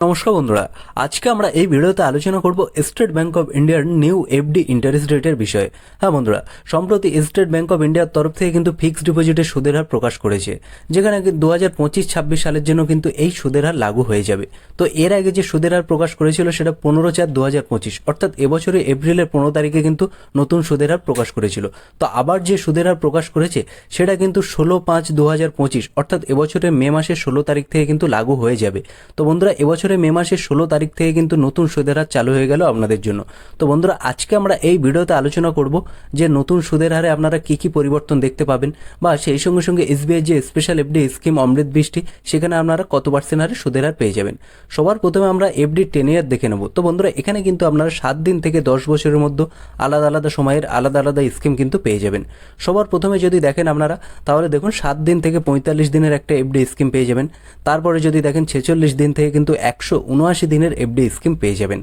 নমস্কার বন্ধুরা, আজকে আমরা এই ভিডিওতে আলোচনা করব স্টেট ব্যাংক অফ ইন্ডিয়ার নিউ এফডি ইন্টারেস্ট রেটের বিষয়ে। হ্যাঁ বন্ধুরা, সম্প্রতি স্টেট ব্যাংক অফ ইন্ডিয়ার তরফ থেকে কিন্তু ফিক্সড ডিপোজিটের সুদের হার প্রকাশ করেছে, যেখানে 2025-26 সালের জন্য কিন্তু এই সুদের হার লাগু হয়ে যাবে। তো এর আগে যে সুদের হার প্রকাশ করেছিল সেটা 15/4/2025, অর্থাৎ এবছরের এপ্রিলের 15 তারিখে কিন্তু নতুন সুদের হার প্রকাশ করেছিল। তো আবার যে সুদের হার প্রকাশ করেছে সেটা কিন্তু 16/5/2025, অর্থাৎ এবছরের মে মাসের 16 তারিখ থেকে কিন্তু লাগু হয়ে যাবে। তো বন্ধুরা, এবছরের মে মাসের 16 তারিখ থেকে কিন্তু নতুন সুদের হার চালু হয়ে গেল আপনাদের জন্য। তো বন্ধুরা, আজকে আমরা এই ভিডিওতে আলোচনা করব যে নতুন সুদের হারে আপনারা কি কি পরিবর্তন দেখতে পাবেন, বা সেই সঙ্গে সঙ্গে এসবিআই যে স্পেশাল এফডি স্কিম অমৃত বৃষ্টি, সেখানে আপনারা কত পার্সেন্ট হারে সুদের হার পেয়ে যাবেন। সবার প্রথমে আমরা এফডি 10 ইয়ার দেখে নেব। তো বন্ধুরা, এখানে কিন্তু আপনারা 7 দিন থেকে 10 বছরের মধ্যে আলাদা আলাদা সময়ের আলাদা আলাদা স্কিম কিন্তু পেয়ে যাবেন। সবার প্রথমে যদি দেখেন আপনারা, তাহলে দেখুন 7 দিন থেকে 45 দিনের একটা এফডি স্কিম পেয়ে যাবেন। তারপরে যদি দেখেন 46 দিন থেকে কিন্তু 179 দিনের এফডি স্কিম পেয়ে যাবেন।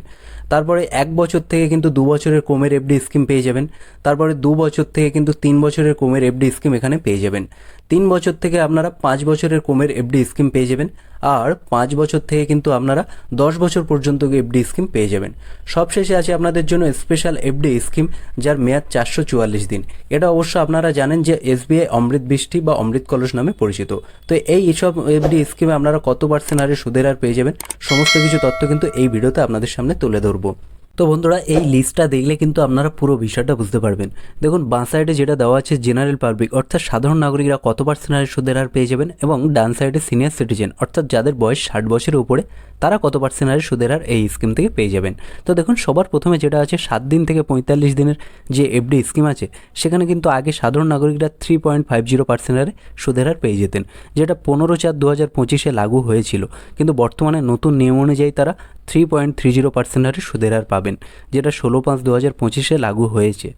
তারপরে 1 বছর থেকে কিন্তু 2 বছরের কমের এফডি স্কিম পেয়ে যাবেন। তারপরে 2 বছর থেকে কিন্তু 3 বছরের কমের এফডি স্কিম এখানে পেয়ে যাবেন। 3 বছর থেকে আপনারা 5 বছরের কমের এফডি স্কিম পেয়ে যাবেন। আর 5 বছর থেকে কিন্তু আপনারা 10 বছর পর্যন্ত এফডি স্কিম পেয়ে যাবেন। সবশেষে আছে আপনাদের জন্য স্পেশাল এফডি স্কিম, যার মেয়াদ 444 দিন। এটা অবশ্য আপনারা জানেন যে এসবিআই অমৃত বৃষ্টি বা অমৃত কলস নামে পরিচিত। তো এই সব এফডি স্কিমে আপনারা কত পার্সেন্ট হারে সুদের হার পেয়ে যাবেন, সমস্ত কিছু তথ্য কিন্তু এই ভিডিওতে আপনাদের সামনে তুলে ধরবো। তো বন্ধুরা, এই লিস্টটা দেখলে কিন্তু আপনারা পুরো বিষয়টা বুঝতে পারবেন। দেখুন, বাঁ সাইডে যেটা দেওয়া আছে জেনারেল পাবলিক, অর্থাৎ সাধারণ নাগরিকরা কত পার্সেন্ট হারে সুদের হার পেয়ে যাবেন, এবং ডান সাইডে সিনিয়র সিটিজেন, অর্থাৎ যাদের বয়স 60 বছরের উপরে, তারা কত পার্সেন্ট হারে সুদের হার এই স্কিম থেকে পেয়ে যাবেন। তো দেখুন, সবার প্রথমে যেটা আছে 7 দিন থেকে 45 দিনের যে এফডি স্কিম আছে, সেখানে কিন্তু আগে সাধারণ নাগরিকরা 3.50% হারে সুদের হার পেয়ে যেতেন, যেটা 15/4/2025 লাগু হয়েছিল। কিন্তু বর্তমানে নতুন নিয়ম অনুযায়ী তারা 3.30% হারে সুদের হার পাবেন, যেটা 16/5/2025 লাগু হয়েছে।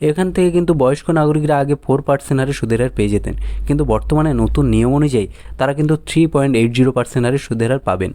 এখান থেকে কিন্তু বয়স্ক নাগরিকরা আগে 4% হারে সুদের হার পেয়ে যেতেন, কিন্তু বর্তমানে নতুন নিয়ম অনুযায়ী তারা কিন্তু 3.80% হারে সুদের হার পাবেন।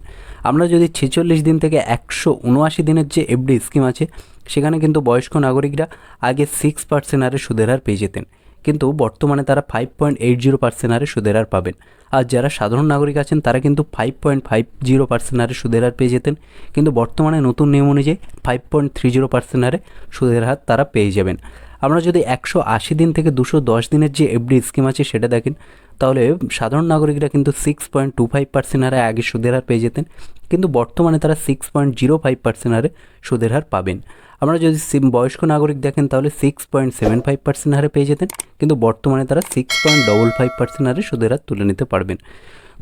আমরা যদি 46 দিন থেকে 179 দিনের যে এফডি স্কিম আছে, সেখানে কিন্তু বয়স্ক নাগরিকরা আগে 6% হারে সুদের হার পেয়ে যেতেন, কিন্তু বর্তমানে তারা 5.80% হারে সুদের হার পাবেন। আর যারা সাধারণ নাগরিক আছেন তারা কিন্তু 5.50% হারে সুদের হার পেয়ে যেতেন, কিন্তু বর্তমানে নতুন নিয়ম অনুযায়ী 5.30% হারে সুদের হার তারা পেয়ে যাবেন। আমরা যদি 180 দিন থেকে 210 দিনের যে এফডি স্কিম আছে সেটা দেখেন, তাহলে সাধারণ নাগরিকরা কিন্তু 6.25% হারে আগে সুদের হার পেয়ে যেতেন, কিন্তু বর্তমানে তারা 6.05% হারে সুদের হার পাবেন। আমরা যদি বয়স্ক নাগরিক দেখেন, তাহলে 6.75% হারে পেয়ে যেতেন, কিন্তু বর্তমানে তারা 6.55% হারে সুদের হার তুলে নিতে পারবেন।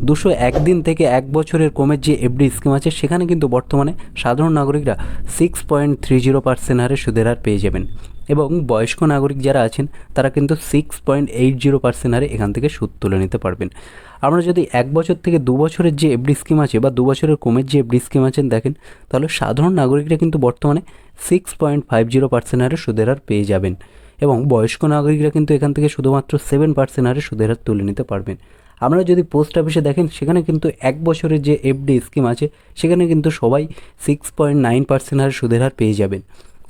201 দিন থেকে 1 বছরের কমের যে এফডি স্কিম আছে, সেখানে কিন্তু বর্তমানে সাধারণ নাগরিকরা 6.30% হারে সুদের হার পেয়ে যাবেন, এবং বয়স্ক নাগরিক যারা আছেন তারা কিন্তু 6.80% হারে এখান থেকে সুদ তুলে নিতে পারবেন। আমরা যদি 1 বছর থেকে 2 বছরের যে এফডি স্কিম আছে বা 2 বছরের কমের যে এফডি স্কিম আছেন দেখেন, তাহলে সাধারণ নাগরিকরা কিন্তু বর্তমানে 6.50% হারে সুদের হার পেয়ে যাবেন, এবং বয়স্ক নাগরিকরা কিন্তু এখান থেকে শুধুমাত্র 7% হারে সুদের হার তুলে নিতে পারবেন। আমরা যদি পোস্ট অফিসে দেখেন, সেখানে কিন্তু 1 বছরের যে এফডি স্কিম আছে, সেখানে কিন্তু সবাই 6.9% হারে সুদের হার পেয়ে যাবেন।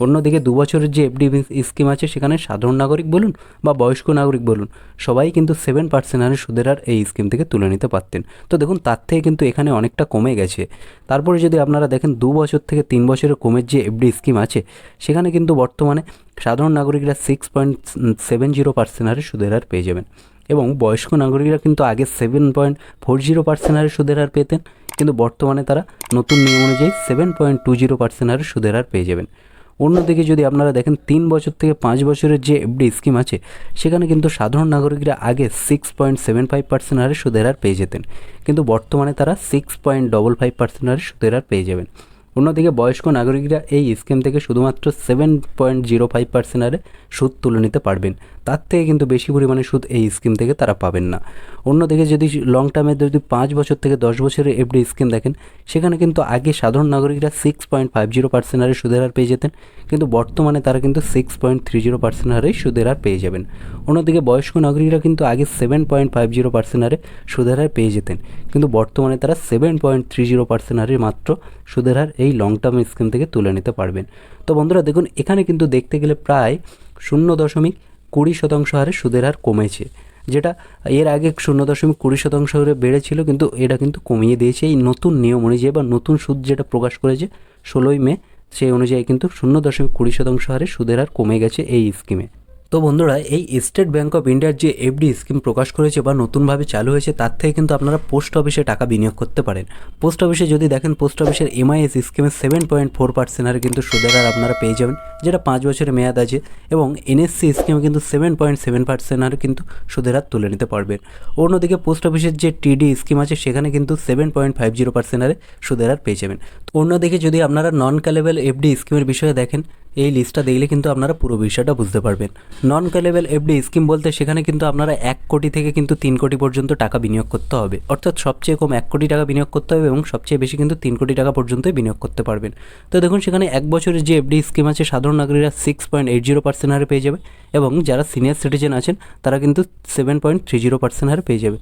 অন্যদিকে 2 বছরের যে এফডি স্কিম আছে, সেখানে সাধারণ নাগরিক বলুন বা বয়স্ক নাগরিক বলুন, সবাই কিন্তু 7% হারে সুদের হার এই স্কিম থেকে তুলে নিতে পারতেন। তো দেখুন, তার থেকে কিন্তু এখানে অনেকটা কমে গেছে। তারপরে যদি আপনারা দেখেন 2 বছর থেকে 3 বছরের কমের যে এফডি স্কিম আছে, সেখানে কিন্তু বর্তমানে সাধারণ নাগরিকরা 6.70% হারে সুদের হার পেয়ে যাবেন, এবং বয়স্ক নাগরিকরা কিন্তু আগে 7.40% হারে সুদের হার পেতেন, কিন্তু বর্তমানে তারা নতুন নিয়ম অনুযায়ী 7.20% হারে সুদের হার পেয়ে যাবেন। অন্যদিকে যদি আপনারা দেখেন 3 বছর থেকে 5 বছরের যে এফডি স্কিম আছে, সেখানে কিন্তু সাধারণ নাগরিকরা আগে 6.75% হারে সুদের হার পেয়ে যেতেন, কিন্তু বর্তমানে তারা 6.55% হারে সুদের হার পেয়ে যাবেন। অন্যদিকে বয়স্ক নাগরিকরা এই স্কিম থেকে শুধুমাত্র 7.05% হারে সুদ তুলে নিতে পারবেন, তার থেকে কিন্তু বেশি পরিমাণে সুদ এই স্কিম থেকে তারা পাবেন না। অন্যদিকে যদি লং টার্মে যদি 5 বছর থেকে 10 বছরের এফডি স্কিম দেখেন, সেখানে কিন্তু আগে সাধারণ নাগরিকরা 6.50% হারে সুদের হার পেয়ে যেতেন, কিন্তু বর্তমানে তারা কিন্তু 6.30% হারেই সুদের হার পেয়ে যাবেন। অন্যদিকে বয়স্ক নাগরিকরা কিন্তু আগে 7.50% হারে সুদের হার পেয়ে যেতেন, কিন্তু বর্তমানে তারা 7.30% হারে মাত্র সুদের হার এই লং টার্ম স্কিম থেকে তুলে নিতে পারবেন। তো বন্ধুরা দেখুন, এখানে কিন্তু দেখতে গেলে প্রায় 0.20% হারে সুদের হার কমেছে। যেটা এর আগে 0.20% হারে বেড়েছিল, কিন্তু এটা কিন্তু কমিয়ে দিয়েছে এই নতুন নিয়ম অনুযায়ী বা নতুন সুদ যেটা প্রকাশ করেছে 16ই মে, সেই অনুযায়ী কিন্তু 0.20% হারে সুদের হার কমে গেছে এই স্কিমে। তো বন্ধুরা, এই স্টেট ব্যাঙ্ক অফ ইন্ডিয়ার যে এফডি স্কিম প্রকাশ করেছে বা নতুনভাবে চালু হয়েছে, তার থেকে কিন্তু আপনারা পোস্ট অফিসে টাকা বিনিয়োগ করতে পারেন। পোস্ট অফিসে যদি দেখেন, পোস্ট অফিসের MIS স্কিমে 7.4% হারে কিন্তু সুদের হার আপনারা পেয়ে যাবেন, যেটা 5 বছরের মেয়াদ আছে, এবং NSC স্কিমে কিন্তু 7.7% হারে কিন্তু সুদের হার তুলে নিতে পারবেন। অন্যদিকে পোস্ট অফিসের যে TD স্কিম আছে, সেখানে কিন্তু 7.50% হারে সুদের হার পেয়ে যাবেন। অন্যদিকে যদি আপনারা নন ক্যালেবল এফডি স্কিমের বিষয়ে দেখেন, এই লিস্টটা দেখলে কিন্তু আপনারা পুরো বিষয়টা বুঝতে পারবেন। নন ক্যালেবল এফডি স্কিম বলতে সেখানে কিন্তু আপনারা 1 কোটি থেকে কিন্তু 3 কোটি পর্যন্ত টাকা বিনিয়োগ করতে হবে, অর্থাৎ সবচেয়ে কম 1 কোটি টাকা বিনিয়োগ করতে হবে এবং সবচেয়ে বেশি কিন্তু 3 কোটি টাকা পর্যন্তই বিনিয়োগ করতে পারবেন। তো দেখুন, সেখানে 1 বছরের যে এফডি স্কিম আছে, সাধারণ নাগরিকরা 6.80% হারে পেয়ে যাবে, এবং যারা সিনিয়র সিটিজেন আছেন তারা কিন্তু 7.30% হারে পেয়ে যাবে।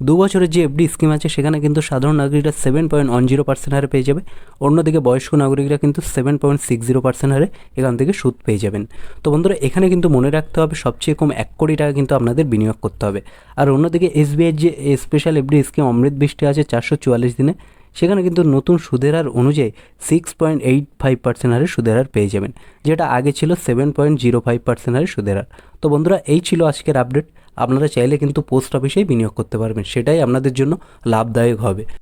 2 বছরের যে এফডি স্কিম আছে, সেখানে কিন্তু সাধারণ নাগরিকরা 7.10% হারে পেয়ে যাবে, অন্যদিকে বয়স্ক নাগরিকরা কিন্তু 7.60% হারে এখান থেকে সুদ পেয়ে যাবেন। তো বন্ধুরা, এখানে কিন্তু মনে রাখতে হবে সবচেয়ে কম 1 কোটি টাকা কিন্তু আপনাদের বিনিয়োগ করতে হবে। আর অন্যদিকে SBIর যে স্পেশাল এফডি স্কিম অমৃত বৃষ্টি আছে 444 দিনে, সেখানে কিন্তু নতুন সুদের হার অনুযায়ী 6.85% হারে সুদের হার পেয়ে যাবেন, যেটা আগে ছিল 7.05% হারে সুদের হার। তো বন্ধুরা, এই ছিল আজকের আপডেট। আপনারা চাইলে কিন্তু পোস্ট অফিসেই বিনিয়োগ করতে পারবেন, সেটাই আপনাদের জন্য লাভদায়ক হবে।